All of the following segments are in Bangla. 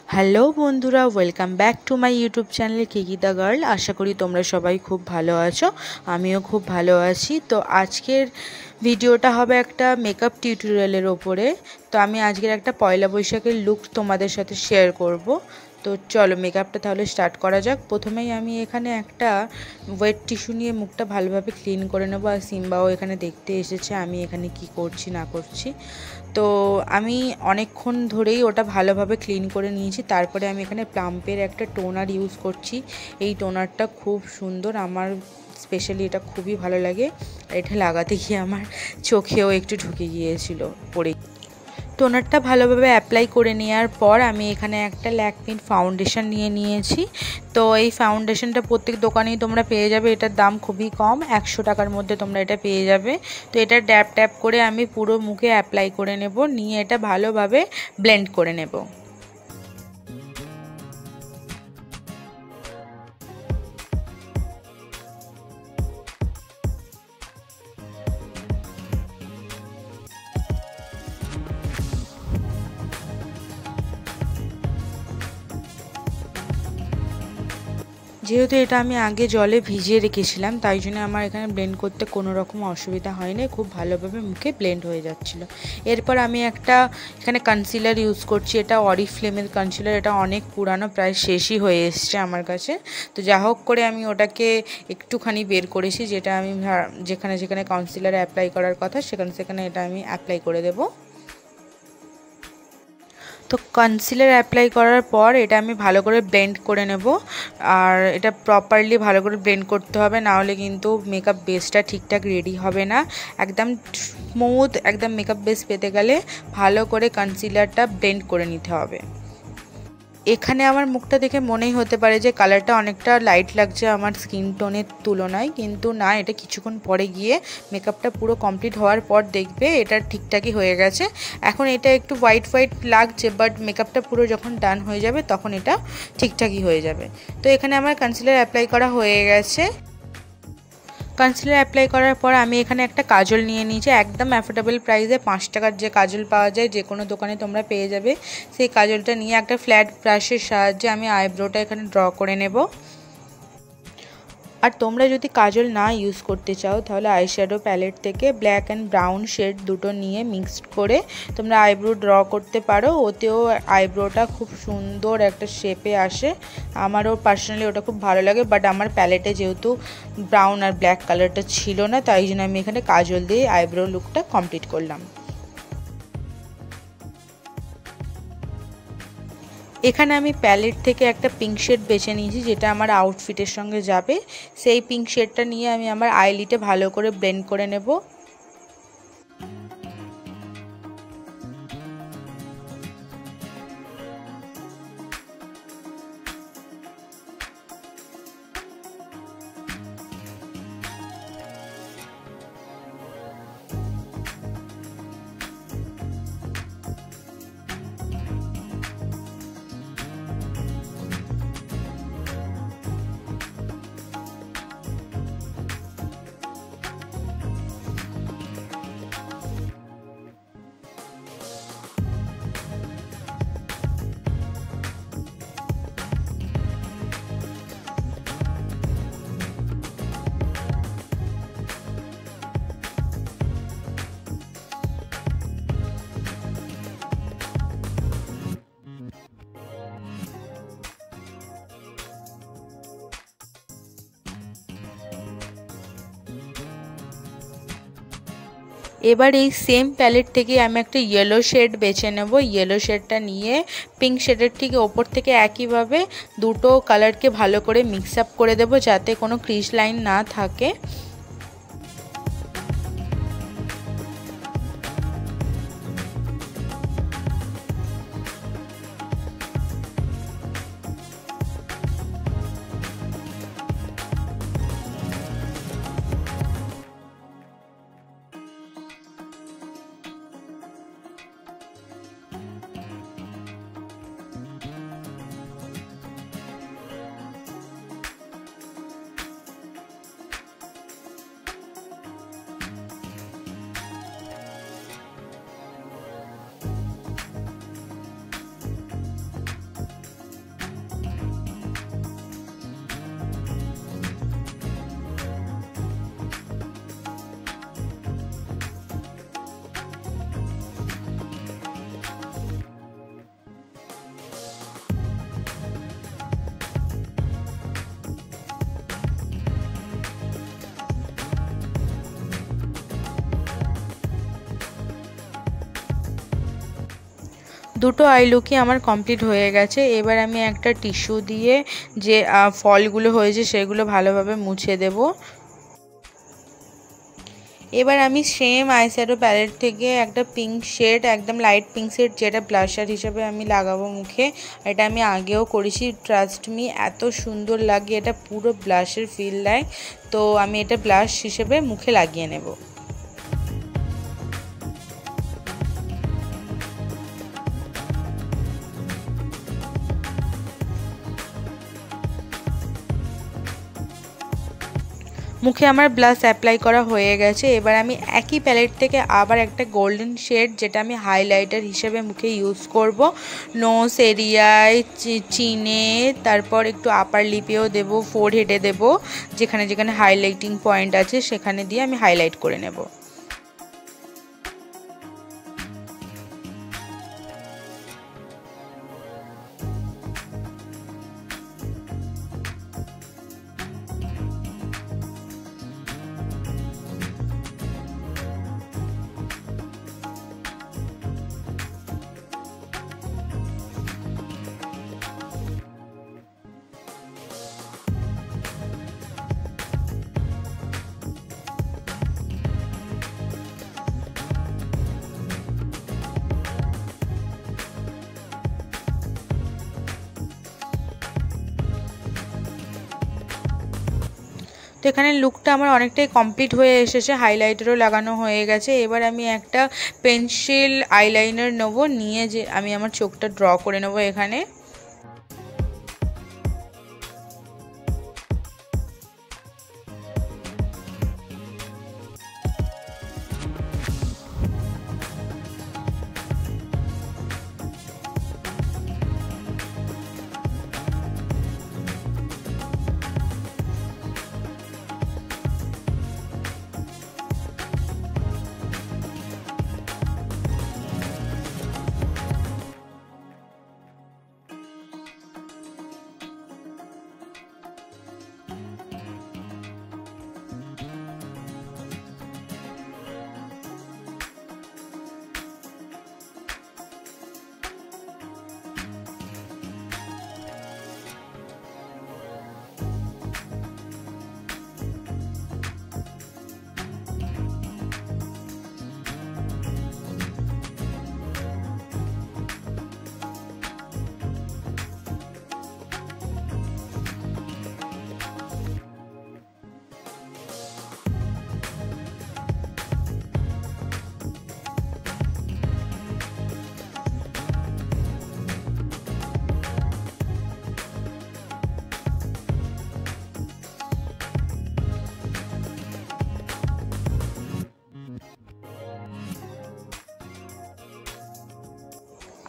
হ্যালো বন্ধুরা, welcome back to my YouTube channel Kiki the girl. আশা করি তোমরা সবাই খুব ভালো আছো, আমিও খুব ভালো আছি। তো আজকের ভিডিওটা হবে একটা মেকআপ টিউটোরিয়ালের ওপরে। তো আমি আজকের একটা পয়লা বৈশাখের লুক তোমাদের সাথে শেয়ার করব। তো চলো মেকআপটা তাহলে স্টার্ট করা যাক। প্রথমেই আমি এখানে একটা ওয়েট টিস্যু নিয়ে মুখটা ভালোভাবে ক্লিন করে নেবো। আর সিম্বাও এখানে দেখতে এসেছে আমি এখানে কি করছি না করছি। তো আমি অনেকক্ষণ ধরেই ওটা ভালোভাবে ক্লিন করে নিয়েছি। তারপরে আমি এখানে প্লাম্পের একটা টোনার ইউজ করছি। এই টোনারটা খুব সুন্দর, আমার স্পেশালি এটা খুবই ভালো লাগে। এটা লাগাতে গিয়ে আমার চোখেও একটু ঢুকে গিয়েছিল পরে। টোনারটা ভালোভাবে অ্যাপ্লাই করে নেওয়ার পর আমি এখানে একটা ল্যাকমির ফাউন্ডেশন নিয়ে নিয়েছি। তো এই ফাউন্ডেশনটা প্রত্যেক দোকানেই তোমরা পেয়ে যাবে। এটার দাম খুবই কম, 100 টাকার মধ্যে তোমরা এটা পেয়ে যাবে। তো এটা ড্যাপ ট্যাপ করে আমি পুরো মুখে অ্যাপ্লাই করে নেব, নিয়ে এটা ভালোভাবে ব্লেন্ড করে নেব। যেহেতু এটা আমি আগে জলে ভিজিয়ে রেখেছিলাম, তাই জন্য আমার এখানে ব্লেন্ড করতে কোনো রকম অসুবিধা হয়নি, খুব ভালোভাবে মুখে ব্লেন্ড হয়ে যাচ্ছিল। এরপর আমি একটা এখানে কনসিলার ইউজ করছি। এটা অরিফ্লেমের কনসিলার, এটা অনেক পুরানো, প্রায় শেষই হয়ে এসছে আমার কাছে। তো যা হোক করে আমি ওটাকে একটুখানি বের করেছি, যেটা আমি যেখানে যেখানে কনসিলার অ্যাপ্লাই করার কথা সেখানে সেখানে এটা আমি অ্যাপ্লাই করে দেবো। তো কনসিলার অ্যাপ্লাই করার পর এটা আমি ভালো করে ব্লেন্ড করে নেব। আর এটা প্রপারলি ভালো করে ব্লেন্ড করতে হবে, না হলে কিন্তু মেকআপ বেসটা ঠিকঠাক রেডি হবে না। একদম স্মুথ একদম মেকআপ বেস পেতে গেলে ভালো করে কনসিলারটা ব্লেন্ড করে নিতে হবে। এখানে আমার মুখটা দেখে মনেই হতে পারে যে কালারটা অনেকটা লাইট লাগছে আমার স্কিন টোনের তুলনায়, কিন্তু না, এটা কিছুক্ষণ পরে গিয়ে মেকআপটা পুরো কমপ্লিট হওয়ার পর দেখবে এটা ঠিকঠাকই হয়ে গেছে। এখন এটা একটু হোয়াইট হোয়াইট লাগছে, বাট মেকআপটা পুরো যখন ডান হয়ে যাবে তখন এটা ঠিকঠাকই হয়ে যাবে। তো এখানে আমার কনসিলার অ্যাপ্লাই করা হয়ে গেছে। কনসিলার অ্যাপ্লাই করার পর আমি এখানে একটা কাজল নিয়ে নিয়েছি, একদম অ্যাফোর্ডেবল প্রাইসে 5 টাকার যে কাজল পাওয়া যায়, যে কোনো দোকানে তোমরা পেয়ে যাবে। সেই কাজলটা নিয়ে একটা ফ্ল্যাট ব্রাশের সাহায্যে আমি আইব্রোটা এখানে ড্র করে নেব। আর তোমরা যদি কাজল না ইউজ করতে চাও তাহলে আইশ্যাডো প্যালেট থেকে ব্ল্যাক অ্যান্ড ব্রাউন শেড দুটো নিয়ে মিক্সড করে তোমরা আইব্রো ড্র করতে পারো। ওতেও আইব্রোটা খুব সুন্দর একটা শেপে আসে। আমারও পার্সোনালি ওটা খুব ভালো লাগে, বাট আমার প্যালেটে যেহেতু ব্রাউন আর ব্ল্যাক কালারটা ছিল না, তাই জন্য আমি এখানে কাজল দিয়ে আইব্রো লুকটা কমপ্লিট করলাম। এখানে আমি প্যালেট থেকে একটা পিঙ্ক শেড বেছে নিয়েছি, যেটা আমার আউটফিটের সঙ্গে যাবে। সেই পিঙ্ক শেডটা নিয়ে আমি আমার আইলিটে ভালো করে ব্লেন্ড করে নেব। এবার এই সেম প্যালেট থেকে আমি একটা ইয়েলো শেড বেছে নেব। ইয়েলো শেডটা নিয়ে পিঙ্ক শেডের ঠিক ওপর থেকে একইভাবে দুটো কালারকে ভালো করে মিক্স আপ করে দেব, যাতে কোনো ক্রিজ লাইন না থাকে। দুটো আই লুকই আমার কমপ্লিট হয়ে গেছে। এবার আমি একটা টিস্যু দিয়ে যে ফলগুলো হয়েছে সেগুলো ভালোভাবে মুছে দেব। এবার আমি সেম আইশ্যাডো প্যালেট থেকে একটা পিঙ্ক শেড, একদম লাইট পিঙ্ক শেড, যেটা ব্লাশার হিসেবে আমি লাগাবো মুখে। এটা আমি আগেও করেছি, ট্রাস্ট মি এত সুন্দর লাগে, এটা পুরো ব্লাশের ফিল দেয়। তো আমি এটা ব্লাশ হিসেবে মুখে লাগিয়ে নেব। মুখে আমার ব্লাশ অ্যাপ্লাই করা হয়ে গেছে। এবার আমি একই প্যালেট থেকে আবার একটা গোল্ডেন শেড, যেটা আমি হাইলাইটার হিসেবে মুখে ইউজ করব। নোজ এরিয়ায়, চিনে, তারপর একটু আপার লিপেও দেব, ফোরহেডে দেব, যেখানে যেখানে হাইলাইটিং পয়েন্ট আছে সেখানে দিয়ে আমি হাইলাইট করে নেব। তো এখানে লুকটা আমার অনেকটাই কমপ্লিট হয়ে এসেছে, হাইলাইটারও লাগানো হয়ে গেছে। এবার আমি একটা পেন্সিল আইলাইনার নেবো, নিয়ে যে আমি আমার চোখটা ড্র করে নেবো এখানে।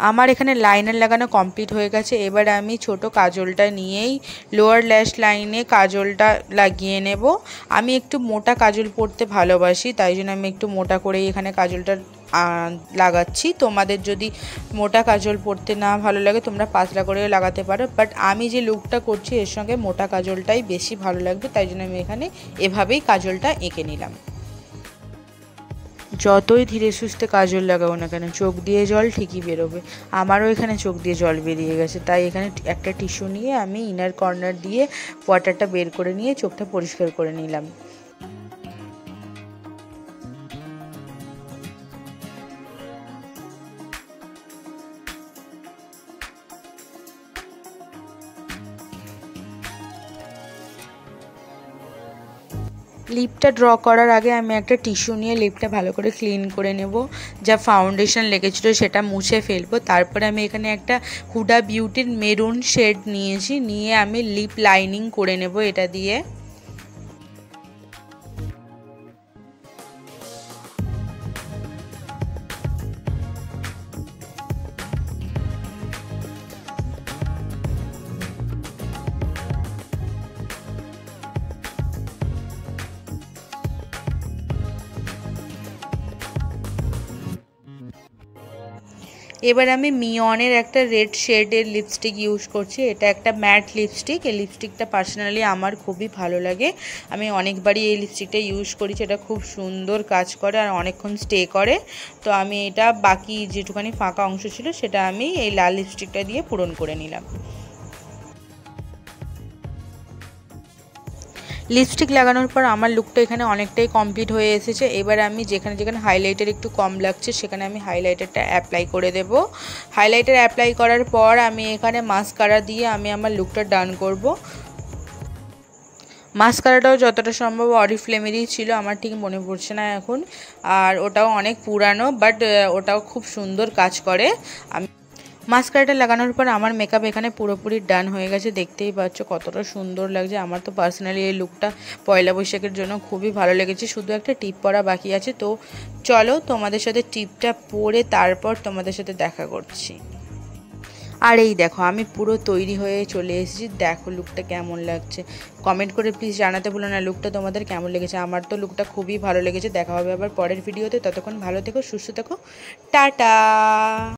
আমার এখানে লাইনার লাগানো কমপ্লিট হয়ে গেছে। এবার আমি ছোট কাজলটা নিয়েই লোয়ার ল্যাশ লাইনে কাজলটা লাগিয়ে নেব। আমি একটু মোটা কাজল পরতে ভালোবাসি, তাই জন্য আমি একটু মোটা করেই এখানে কাজলটা লাগাচ্ছি। তোমাদের যদি মোটা কাজল পরতে না ভালো লাগে তোমরা পাতলা করেও লাগাতে পারো, বাট আমি যে লুকটা করছি এর সঙ্গে মোটা কাজলটাই বেশি ভালো লাগবে, তাই জন্য আমি এখানে এভাবেই কাজলটা এঁকে নিলাম। যতই ধীরে সুস্থে কাজল লাগাবো না কেন চোখ দিয়ে জল ঠিকই বেরোবে। আমারও এখানে চোখ দিয়ে জল বেরিয়ে গেছে, তাই এখানে একটা টিস্যু নিয়ে আমি ইনার কর্নার দিয়ে ওয়াটারটা বের করে নিয়ে চোখটা পরিষ্কার করে নিলাম। লিপটা ড্র করার আগে আমি একটা টিস্যু নিয়ে লিপটা ভালো করে ক্লিন করে নেব, যা ফাউন্ডেশন লেগেছিলো সেটা মুছে ফেলবো। তারপরে আমি এখানে একটা হুডা বিউটির মেরুন শেড নিয়েছি, নিয়ে আমি লিপ লাইনিং করে নেব এটা দিয়ে। এবার আমি মিয়নের একটা রেড শেডের লিপস্টিক ইউজ করছি। এটা একটা ম্যাট লিপস্টিক। এই লিপস্টিকটা পার্সোনালি আমার খুবই ভালো লাগে। আমি অনেকবারই এই লিপস্টিকটা ইউজ করেছি। এটা খুব সুন্দর কাজ করে আর অনেকক্ষণ স্টে করে। তো আমি এটা বাকি যেটুখানি ফাঁকা অংশ ছিল সেটা আমি এই লাল লিপস্টিকটা দিয়ে পূরণ করে নিলাম। লিপস্টিক লাগানোর পর আমার লুকটা এখানে অনেকটাই কমপ্লিট হয়ে এসেছে। এবার আমি যেখানে যেখানে হাইলাইটার একটু কম লাগছে সেখানে আমি হাইলাইটারটা অ্যাপ্লাই করে দেব। হাইলাইটার অ্যাপ্লাই করার পর আমি এখানে মাস্কারা দিয়ে আমি আমার লুকটা ডান করব। মাস্কারাটাও যতটা সম্ভব অরিফ্লেমেরই ছিল, আমার ঠিক মনে পড়ছে না এখন। আর ওটাও অনেক পুরানো, বাট ওটাও খুব সুন্দর কাজ করে। আমি মাস্কারাটা লাগানোর পর আমার মেকআপ এখানে পুরোপুরি ডান হয়ে গেছে। দেখতেই পাচ্ছ কতটা সুন্দর লাগছে। আমার তো পার্সোনালি এই লুকটা পয়লা বৈশাখের জন্য খুবই ভালো লেগেছে। শুধু একটা টিপ পরা বাকি আছে। তো চলো তোমাদের সাথে টিপটা পরে তারপর তোমাদের সাথে দেখা করছি। আর এই দেখো আমি পুরো তৈরি হয়ে চলে এসেছি। দেখো লুকটা কেমন লাগছে, কমেন্ট করে প্লিজ জানাতে ভুলো না লুকটা তোমাদের কেমন লেগেছে। আমার তো লুকটা খুবই ভালো লেগেছে। দেখা হবে আবার পরের ভিডিওতে। ততক্ষণ ভালো থেকো, সুস্থ থেকো, টাটা।